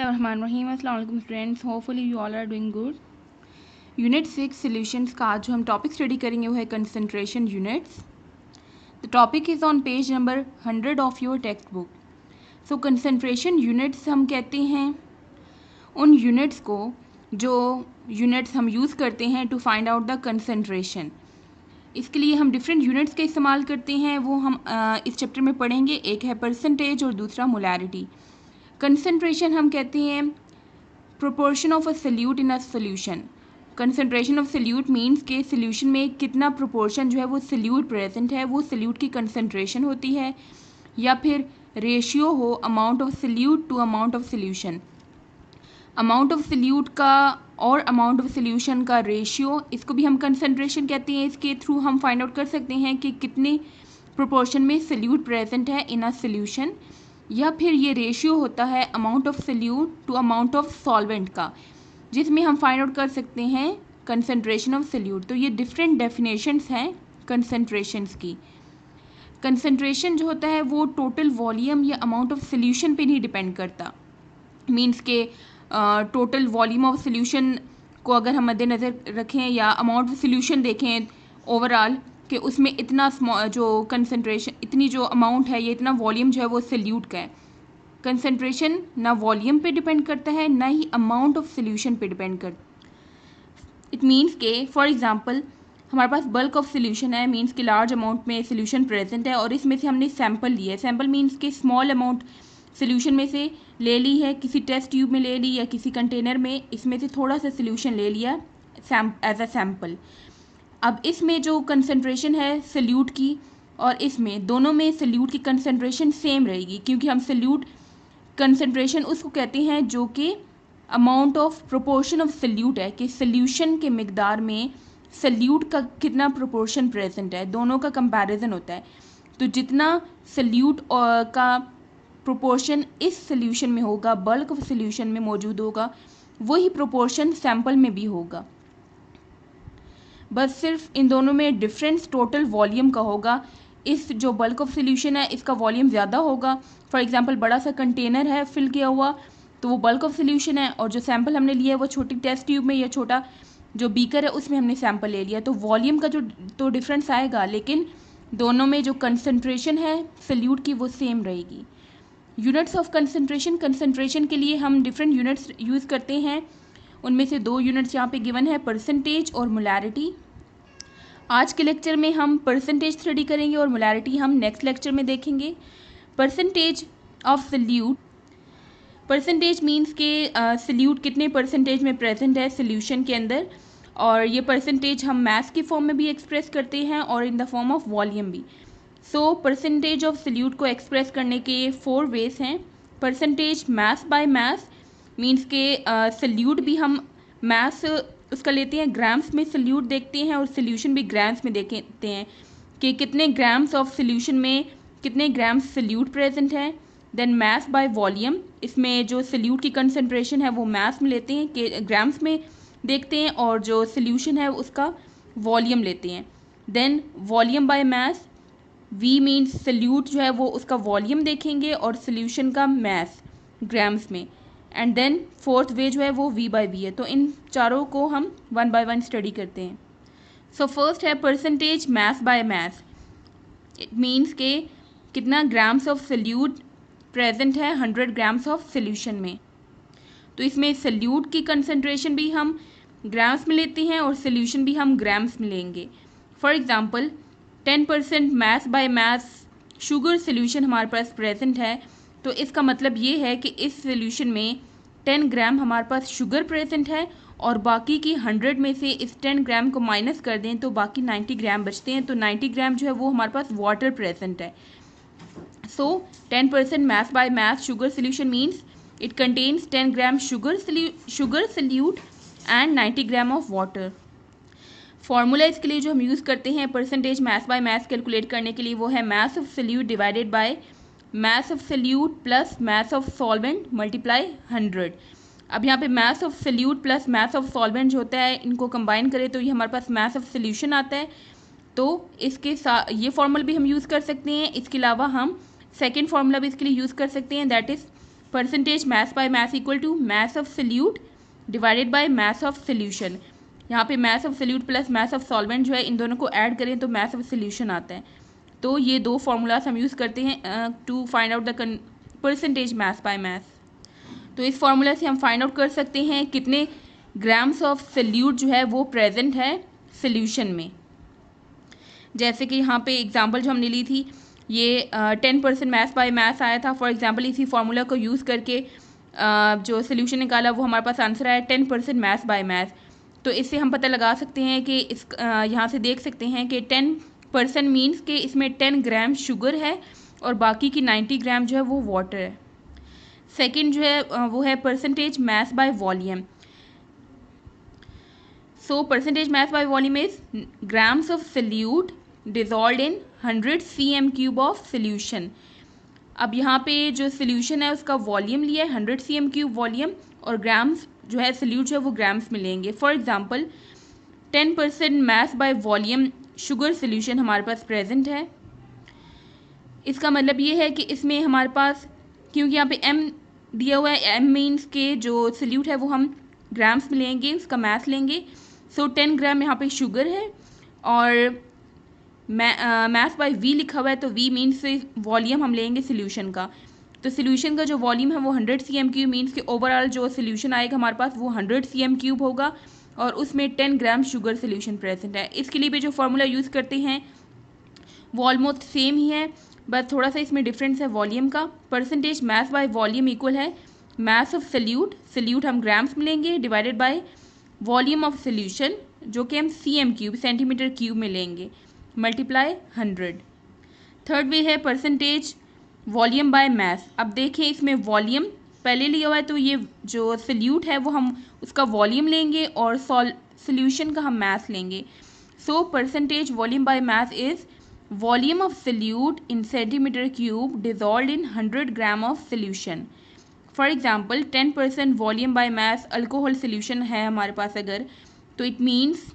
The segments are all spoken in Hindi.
बिस्मिल्लाहिर्रहमानिर्रहीम। अस्सलाम वालेकुम students, hopefully you all are doing good. Unit 6 solutions का आज जो हम टॉपिक स्टडी करेंगे वो है concentration units. The topic is on page number 100 of your text book. So concentration units हम कहते हैं उन यूनिट्स को जो यूनिट्स हम यूज़ करते हैं to find out the concentration. इसके लिए हम डिफरेंट यूनिट्स का इस्तेमाल करते हैं, वो हम इस चैप्टर में पढ़ेंगे। एक है परसेंटेज और दूसरा मोलैरिटी। कंसंट्रेशन हम कहते हैं proportion of a salute in a solution. Concentration of solute means के सोल्यूशन में कितना प्रोपोर्शन जो है वो सल्यूट प्रेजेंट है, वो सल्यूट की कंसंट्रेशन होती है, या फिर रेशियो हो amount of solute to amount of solution. Amount of solute का और अमाउंट ऑफ सोल्यूशन का रेशियो, इसको भी हम कंसंट्रेशन कहते हैं। इसके थ्रू हम फाइंड आउट कर सकते हैं कि कितने प्रोपोर्शन में सल्यूट प्रेजेंट है इन अ सोल्यूशन, या फिर ये रेशियो होता है amount of solute to amount of solvent का, जिसमें हम फाइंड आउट कर सकते हैं कंसंट्रेशन ऑफ सल्यूट। तो ये डिफरेंट डेफिनेशंस हैं कंसंट्रेशंस की। कंसंट्रेशन जो होता है वो टोटल वॉल्यूम या अमाउंट ऑफ सल्यूशन पे नहीं डिपेंड करता। मीन्स के टोटल वॉल्यूम ऑफ सल्यूशन को अगर हम मद्देनज़र रखें या अमाउंट ऑफ सल्यूशन देखें ओवरऑल कि उसमें इतना जो कंसंट्रेशन, इतनी जो अमाउंट है, ये इतना वॉल्यूम जो है वो सल्यूट का है। कंसंट्रेशन ना वॉल्यूम पे डिपेंड करता है, ना ही अमाउंट ऑफ सल्यूशन पे डिपेंड करता। इट मीन्स के फॉर एग्जांपल हमारे पास बल्क ऑफ सल्यूशन है, मीन्स कि लार्ज अमाउंट में सल्यूशन प्रेजेंट है, और इसमें से हमने सैंपल लिया है। सैंपल मीन्स के स्मॉल अमाउंट सल्यूशन में से ले ली है, किसी टेस्ट ट्यूब में ले ली या किसी कंटेनर में, इसमें से थोड़ा सा सल्यूशन ले लिया एज अ सैंपल। अब इसमें जो कंसंट्रेशन है सल्यूट की और इसमें, दोनों में सल्यूट की कंसंट्रेशन सेम रहेगी, क्योंकि हम सल्यूट कंसंट्रेशन उसको कहते हैं जो कि amount of proportion of solute है, कि सल्यूशन के मिकदार में सल्यूट का कितना प्रोपोर्शन प्रेजेंट है, दोनों का कंपैरिजन होता है। तो जितना सल्यूट का प्रोपोर्शन इस सल्यूशन में होगा, बल्क ऑफ सल्यूशन में मौजूद होगा, वही प्रोपोर्शन सैंपल में भी होगा। बस सिर्फ इन दोनों में डिफरेंस टोटल वॉल्यूम का होगा। इस जो बल्क ऑफ सॉल्यूशन है इसका वॉल्यूम ज़्यादा होगा। फॉर एग्जांपल बड़ा सा कंटेनर है फिल किया हुआ, तो वो बल्क ऑफ सॉल्यूशन है, और जो सैंपल हमने लिया है वो छोटी टेस्ट ट्यूब में या छोटा जो बीकर है उसमें हमने सैंपल ले लिया। तो वॉल्यूम का जो तो डिफरेंस आएगा, लेकिन दोनों में जो कंसंट्रेशन है सल्यूट की वो सेम रहेगी। यूनिट्स ऑफ कंसंट्रेशन, कंसंट्रेशन के लिए हम डिफरेंट यूनिट्स यूज़ करते हैं। उनमें से दो यूनिट्स यहाँ पे गिवन है, परसेंटेज और मोलैरिटी। आज के लेक्चर में हम परसेंटेज स्टडी करेंगे और मोलैरिटी हम नेक्स्ट लेक्चर में देखेंगे। Percentage of solute, percentage means के सल्यूट कितने परसेंटेज में प्रेजेंट है सल्यूशन के अंदर, और ये परसेंटेज हम मास की फॉर्म में भी एक्सप्रेस करते हैं और in the form of volume भी। सो परसेंटेज ऑफ सल्यूट को एक्सप्रेस करने के 4 वेज हैं। Percentage mass by mass, means के सल्यूट भी हम मास उसका लेते हैं, ग्राम्स में सल्यूट देखते हैं, और सल्यूशन भी ग्राम्स में देखते हैं कि कितने ग्राम्स ऑफ सल्यूशन में कितने ग्राम्स सल्यूट प्रेजेंट है। देन मास बाय वॉल्यूम, इसमें जो सल्यूट की कंसंट्रेशन है वो मास में लेते हैं कि ग्राम्स में देखते हैं, और जो सल्यूशन है उसका वॉल्यूम लेते हैं। Then volume by mass, we means solute जो है वो उसका वॉल्यूम देखेंगे और सल्यूशन का मास ग्राम्स में। एंड देन फोर्थ वे जो है वो वी बाय वी है। तो इन चारों को हम वन बाय वन स्टडी करते हैं। सो फर्स्ट है percentage mass by mass. It means के कितना ग्राम्स ऑफ सल्यूट प्रेजेंट है 100 ग्राम्स ऑफ सल्यूशन में। तो इसमें सल्यूट की कंसंट्रेशन भी हम ग्राम्स में लेते हैं और सल्यूशन भी हम ग्राम्स में लेंगे। For example 10% mass by mass sugar solution हमारे पास प्रेजेंट है, तो इसका मतलब ये है कि इस सॉल्यूशन में 10 ग्राम हमारे पास शुगर प्रेजेंट है, और बाकी की 100 में से इस 10 ग्राम को माइनस कर दें तो बाकी 90 ग्राम बचते हैं। तो 90 ग्राम जो है वो हमारे पास वाटर प्रेजेंट है। So 10% mass by mass sugar solution means it contains 10 gram sugar solute and 90 gram of water. Formula इसके लिए जो हम यूज़ करते हैं percentage mass by mass calculate करने के लिए, वो है mass of solute divided by mass of solute plus mass of solvent multiply 100। अब यहाँ पे mass of solute plus mass of solvent जो होता है, इनको कंबाइन करें तो ये हमारे पास मास ऑफ सल्यूशन आता है। तो इसके साथ ये फॉर्मूला भी हम यूज़ कर सकते हैं। इसके अलावा हम सेकेंड फार्मूला भी इसके लिए यूज़ कर सकते हैं, that is percentage mass by mass equal to mass of solute divided by mass of solution. यहाँ पे mass of solute plus mass of solvent जो है, इन दोनों को ऐड करें तो मास ऑफ सोल्यूशन आता है। तो ये दो फार्मूलाज हम यूज़ करते हैं to find out the percentage mass by mass. तो इस फार्मूला से हम फाइंड आउट कर सकते हैं कितने ग्राम्स ऑफ सल्यूट जो है वो प्रेजेंट है सोल्यूशन में। जैसे कि यहाँ पे एग्जांपल जो हमने ली थी, ये 10% मास बाय मास आया था। फॉर एग्जांपल इसी फार्मूला को यूज़ करके जो सोल्यूशन निकाला वो हमारे पास आंसर आया 10% मास बाय मास। तो इससे हम पता लगा सकते हैं कि इस यहाँ से देख सकते हैं कि 10% मीन्स कि इसमें 10 ग्राम शुगर है और बाकी की 90 ग्राम जो है वो वाटर है। सेकेंड जो है वो है percentage mass by volume. So percentage mass by volume is grams of solute dissolve in 100 cm³ of solution. अब यहाँ पे जो सोल्यूशन है उसका वॉल्यूम लिया है 100 cm³ वॉल्यूम, और ग्राम्स जो है सल्यूट जो है वो ग्राम्स में लेंगे। For example 10% mass by volume sugar solution हमारे पास प्रेजेंट है। इसका मतलब ये है कि इसमें हमारे पास, क्योंकि यहाँ पे m दिया हुआ है, m मीन्स के जो सल्यूट है वो हम ग्राम्स में लेंगे, उसका मास लेंगे। सो 10 ग्राम यहाँ पे शुगर है और मास बाय v लिखा हुआ है, तो v मीन्स वॉल्यूम हम लेंगे सोल्यूशन का। तो सोल्यूशन का जो वॉल्यूम है वो 100 cm³ मीन्स कि ओवरऑल जो सोल्यूशन आएगा हमारे पास वो 100 cm³ होगा और उसमें 10 ग्राम शुगर सोल्यूशन प्रेजेंट है। इसके लिए भी जो फार्मूला यूज़ करते हैं वो ऑलमोस्ट सेम ही है, बस थोड़ा सा इसमें डिफरेंस है वॉल्यूम का। Percentage mass by volume equal है मास ऑफ सल्यूट हम ग्राम्स में लेंगे divided by volume of solution जो कि हम cm³ सेंटीमीटर क्यूब में लेंगे, मल्टीप्लाई 100। थर्ड वे है परसेंटेज वॉल्यूम बाय मास। अब देखें इसमें वॉल्यूम पहले लिया हुआ है, तो ये जो सल्यूट है वो हम उसका वॉल्यूम लेंगे और सोल्यूशन का हम मास लेंगे। So percentage volume by mass is volume of salute in centimetre cube dissolve in 100 gram of solution. For example 10% volume by mass alcohol solution है हमारे पास अगर, तो इट मीन्स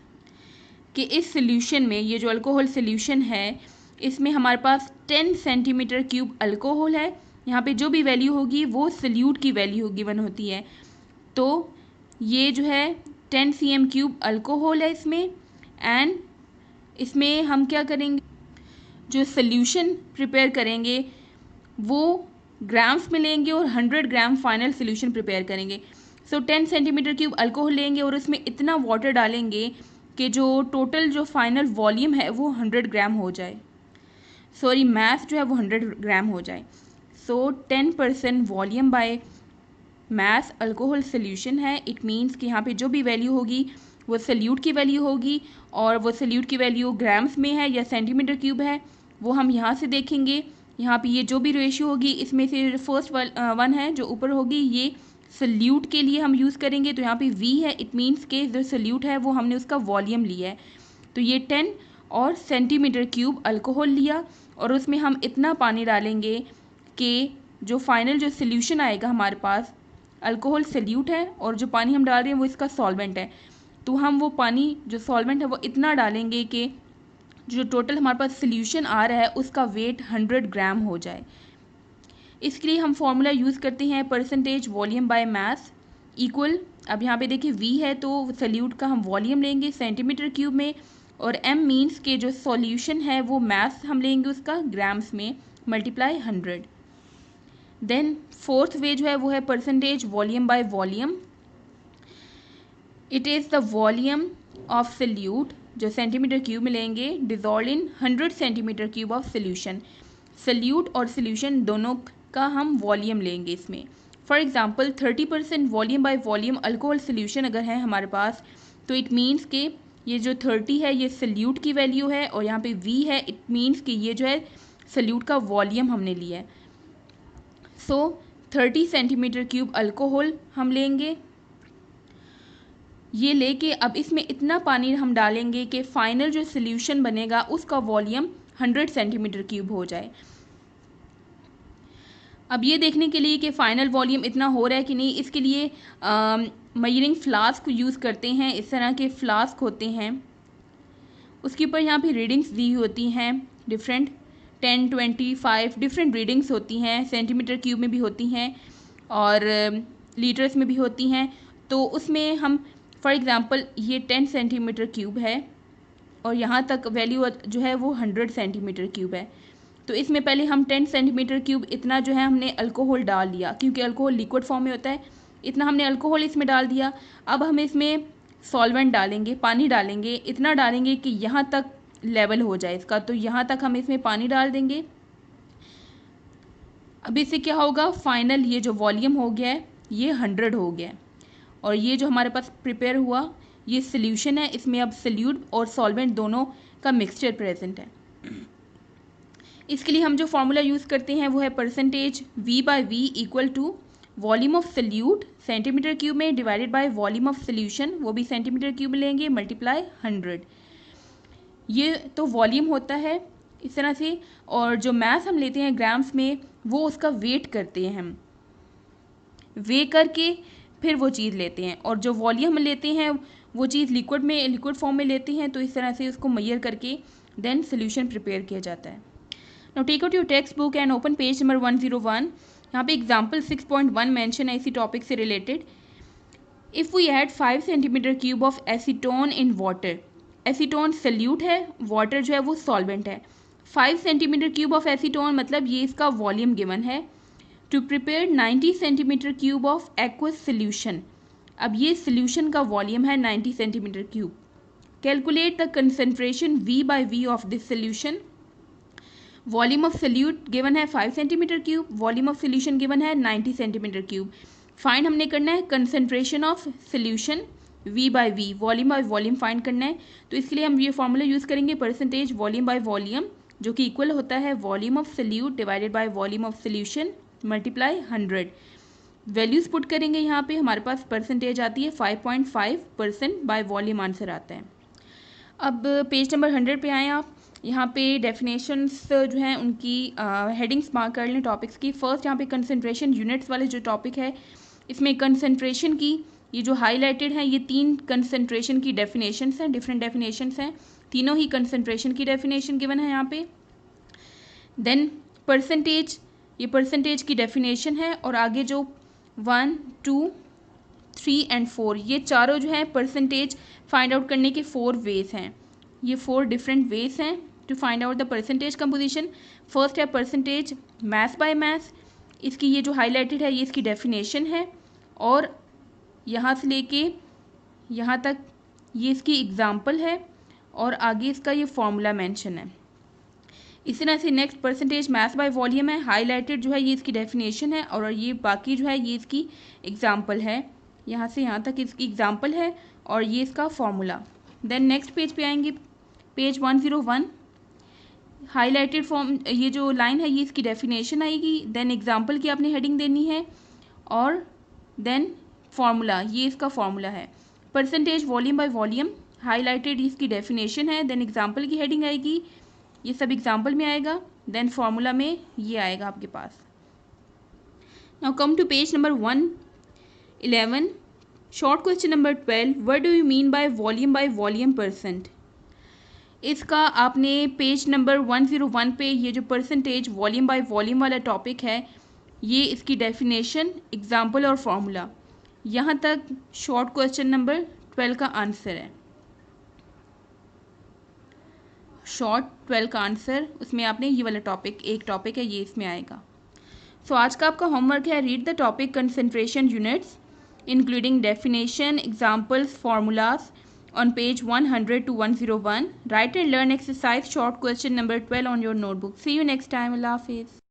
कि इस सोल्यूशन में, ये जो अल्कोहल सोल्यूशन है, इसमें हमारे पास 10 सेंटीमीटर क्यूब अल्कोहल है। यहाँ पे जो भी वैल्यू होगी वो सल्यूट की वैल्यू गिवन होती है। तो ये जो है 10 cm³ अल्कोहल है इसमें, एंड इसमें हम क्या करेंगे, जो सल्यूशन प्रिपेयर करेंगे वो ग्राम्स में लेंगे और 100 ग्राम फाइनल सोल्यूशन प्रिपेयर करेंगे। सो 10 सेंटीमीटर क्यूब अल्कोहल लेंगे और उसमें इतना वाटर डालेंगे कि जो टोटल जो फाइनल वॉल्यूम है वो 100 ग्राम हो जाए, सॉरी मास जो है वो 100 ग्राम हो जाए। सो 10% volume by mass alcohol solution है। इट मीन्स कि यहाँ पे जो भी वैल्यू होगी वो सल्यूट की वैल्यू होगी, और वो सल्यूट की वैल्यू ग्राम्स में है या सेंटीमीटर क्यूब है वो हम यहाँ से देखेंगे। यहाँ पे ये जो भी रेशियो होगी इसमें से फर्स्ट वन है जो ऊपर होगी, ये सल्यूट के लिए हम यूज़ करेंगे। तो यहाँ पे v है, इट मीन्स के जो सल्यूट है वो हमने उसका वॉल्यूम लिया है। तो ये 10 और सेंटीमीटर क्यूब अल्कोहल लिया और उसमें हम इतना पानी डालेंगे कि जो फाइनल जो सोल्यूशन आएगा हमारे पास, अल्कोहल सल्यूट है और जो पानी हम डाल रहे हैं वो इसका सॉल्वेंट है। तो हम वो पानी जो सॉल्वेंट है वो इतना डालेंगे कि जो टोटल हमारे पास सोल्यूशन आ रहा है उसका वेट 100 ग्राम हो जाए। इसके लिए हम फॉर्मूला यूज़ करते हैं percentage volume by mass equal, अब यहाँ पे देखिए v है तो सल्यूट का हम वॉल्यूम लेंगे सेंटीमीटर क्यूब में, और m मीन्स के जो सॉल्यूशन है वो मास हम लेंगे उसका ग्राम्स में, मल्टीप्लाई 100। देन फोर्थ वे जो है वो है percentage volume by volume. It is the volume of solute जो सेंटीमीटर क्यूब में लेंगे dissolve in 100 centimetre cube of solution. Solute और सोल्यूशन दोनों का हम वॉल्यूम लेंगे इसमें। For example 30% volume by volume alcohol solution अगर है हमारे पास, तो इट मीन्स के ये जो 30 है ये सल्यूट की वैल्यू है और यहाँ पे v है, इट मीन्स कि ये जो है सल्यूट का वॉल्यूम हमने लिया है। सो 30 सेंटीमीटर क्यूब अल्कोहल हम लेंगे, ये लेके अब इसमें इतना पानी हम डालेंगे कि फाइनल जो सोल्यूशन बनेगा उसका वॉल्यूम 100 सेंटीमीटर क्यूब हो जाए। अब ये देखने के लिए कि फ़ाइनल वॉल्यूम इतना हो रहा है कि नहीं, इसके लिए मेजरिंग फ्लास्क यूज़ करते हैं। इस तरह के फ्लास्क होते हैं, उसके ऊपर यहाँ पे रीडिंग्स दी होती हैं डिफरेंट 10, 25 डिफरेंट रीडिंग्स होती हैं, सेंटीमीटर क्यूब में भी होती हैं। और लीटर्स में भी होती हैं। तो उसमें हम फॉर एग्ज़ाम्पल ये 10 सेंटीमीटर क्यूब है और यहाँ तक वैल्यू जो है वो 100 सेंटीमीटर क्यूब है। तो इसमें पहले हम 10 सेंटीमीटर क्यूब इतना जो है हमने अल्कोहल डाल दिया, क्योंकि अल्कोहल लिक्विड फॉर्म में होता है। इतना हमने अल्कोहल इसमें डाल दिया। अब हम इसमें सॉल्वेंट डालेंगे, पानी डालेंगे, इतना डालेंगे कि यहाँ तक लेवल हो जाए इसका। तो यहाँ तक हम इसमें पानी डाल देंगे। अब इससे क्या होगा, फाइनल ये जो वॉल्यूम हो गया है ये 100 हो गया है। और ये जो हमारे पास प्रिपेयर हुआ ये सोल्यूशन है, इसमें अब सोल्यूट और सॉल्वेंट दोनों का मिक्सचर प्रेजेंट है। इसके लिए हम जो फार्मूला यूज़ करते हैं वो है percentage V/V equal to volume of solute centimetre cube में divided by volume of solution, वो भी सेंटीमीटर क्यूब में लेंगे, मल्टीप्लाई 100। ये तो वॉल्यूम होता है इस तरह से। और जो मास हम लेते हैं ग्राम्स में, वो उसका वेट करते हैं, हम वे करके फिर वो चीज़ लेते हैं। और जो वॉल्यूम लेते हैं वो चीज़ लिक्विड फॉर्म में लेते हैं। तो इस तरह से उसको मेजर करके देन सोल्यूशन प्रिपेयर किया जाता है। Now take out your text book and open page number 101। यहाँ पे एग्जाम्पल 6.1 मेंशन है इसी टॉपिक से related. If we add 5 centimetre cube of acetone in water, acetone solute है, वाटर जो है वो सॉल्वेंट है। 5 सेंटीमीटर क्यूब ऑफ एसीटोन मतलब ये इसका वॉल्यूम गिवन है। To prepare 90 centimetre cube of aqueous solution, अब ये सोल्यूशन का वॉल्यूम है 90 centimetre cube. Calculate the concentration V/V of this solution. Volume of solute given है 5 centimetre cube, volume of solution given है 90 सेंटीमीटर क्यूब। फाइंड हमने करना है concentration of solution V/V, volume by volume find करना है। तो इसके लिए हम ये फॉर्मूला यूज़ करेंगे परसेंटेज वॉल्यूम बाय वॉल्यूम, जो कि इक्वल होता है volume of solute divided by volume of solution multiply 100। Values put करेंगे यहाँ पे, हमारे पास परसेंटेज आती है 5.5% बाय वॉल्यूम आंसर आता है। अब पेज नंबर 100 पे आएँ आप। यहाँ पे डेफिनेशंस जो हैं उनकी हेडिंग्स मार्क कर लें टॉपिक्स की। फर्स्ट यहाँ पे कंसंट्रेशन यूनिट्स वाले जो टॉपिक है, इसमें कंसंट्रेशन की ये जो हाईलाइटेड हैं ये 3 कंसंट्रेशन की डेफिनेशंस हैं, डिफरेंट डेफिनेशंस हैं। तीनों ही कंसंट्रेशन की डेफिनेशन गिवन है यहाँ पे। देन परसेंटेज, ये परसेंटेज की डेफिनेशन है। और आगे जो 1, 2, 3 एंड 4 ये चारों जो हैं परसेंटेज फाइंड आउट करने के 4 वेज हैं। ये 4 डिफरेंट वेज हैं to find out the percentage composition. First है परसेंटेज मास बाय मास, इसकी ये जो हाईलाइटेड है ये इसकी डेफिनेशन है। और यहाँ से लेके यहाँ तक ये इसकी एग्जाम्पल है और आगे इसका ये फॉर्मूला मेंशन है। इस तरह से next percentage mass by volume है, हाईलाइटेड जो है ये इसकी डेफिनेशन है और ये बाकी जो है ये इसकी एग्जाम्पल है। यहाँ से यहाँ तक इसकी एग्जाम्पल है और ये इसका फॉर्मूला। देन नेक्स्ट पेज पे आएंगे, पेज 101। हाईलाइटेड फॉर्म ये जो लाइन है ये इसकी डेफिनेशन आएगी। देन एग्जाम्पल की आपने हेडिंग देनी है और देन फार्मूला, ये इसका फार्मूला है। Percentage volume by volume, highlighted इसकी डेफिनेशन है। देन एग्जाम्पल की हेडिंग आएगी, ये सब एग्जाम्पल में आएगा। देन फार्मूला में ये आएगा आपके पास। Now come to page number 111। Short question number 12, what do you mean by volume percent. इसका आपने पेज नंबर 101 पे ये जो परसेंटेज वॉल्यूम बाय वॉल्यूम वाला टॉपिक है ये इसकी डेफिनेशन, एग्जाम्पल और फार्मूला, यहाँ तक शॉर्ट क्वेश्चन नंबर 12 का आंसर है। शॉर्ट 12 का आंसर उसमें आपने ये वाला टॉपिक, एक टॉपिक है ये इसमें आएगा। सो आज का आपका होमवर्क है read the topic concentration units including definition, examples, formulas on page 100 to 101. Write and learn exercise short question number 12 on your notebook. See you next time. Allah Hafiz.